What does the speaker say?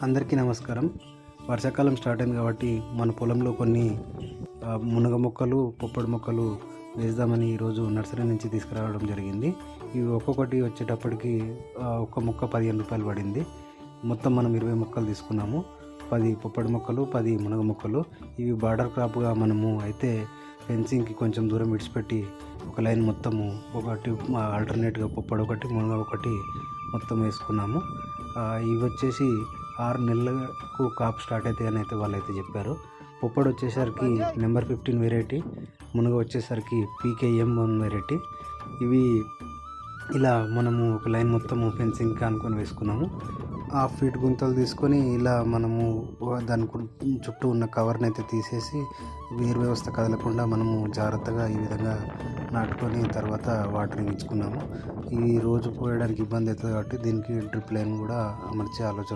అందరికీ నమస్కారం. వర్షాకాలం స్టార్ట్ అయింది కాబట్టి మన పొలంలో కొన్ని మునగ మొక్కలు, పొప్పడి మొక్కలు వేద్దామని ఈరోజు నర్సరీ నుంచి తీసుకురావడం జరిగింది. ఇవి ఒక్కొక్కటి వచ్చేటప్పటికి ఒక్క మొక్క రూ. 15 పడింది. మొత్తం మనం 20 మొక్కలు తీసుకున్నాము. 10 పొప్పడి మొక్కలు, 10 మునగ మొక్కలు. ఇవి బార్డర్ క్రాప్గా మనము అయితే ఫెన్సింగ్కి కొంచెం దూరం విడిచిపెట్టి ఒక లైన్ మొత్తము ఒకటి ఆల్టర్నేట్గా పొప్పడి ఒకటి, మునగ ఒకటి మొత్తం వేసుకున్నాము. ఇవి వచ్చేసి 6 నెలలకు కాపు స్టార్ట్ అవుతాయి అని అయితే వాళ్ళైతే చెప్పారు. పొప్పడి వచ్చేసరికి నెంబర్ 15 వెరైటీ, మునగ వచ్చేసరికి PKM1 వెరైటీ. ఇవి ఇలా మనము ఒక లైన్ మొత్తము ఫెన్సింగ్కి అనుకొని వేసుకున్నాము. 1/2 ఫీట్ గుంతలు తీసుకొని ఇలా మనము దాని చుట్టూ ఉన్న కవర్ని అయితే తీసేసి వేరు వ్యవస్థ కదలకుండా మనము జాగ్రత్తగా ఈ విధంగా నాటుకొని తర్వాత వాటరింగ్ ఇచ్చుకున్నాము. ఇవి రోజు పోయడానికి ఇబ్బంది అవుతుంది కాబట్టి దీనికి డ్రిప్ లైన్ కూడా అమర్చే ఆలోచన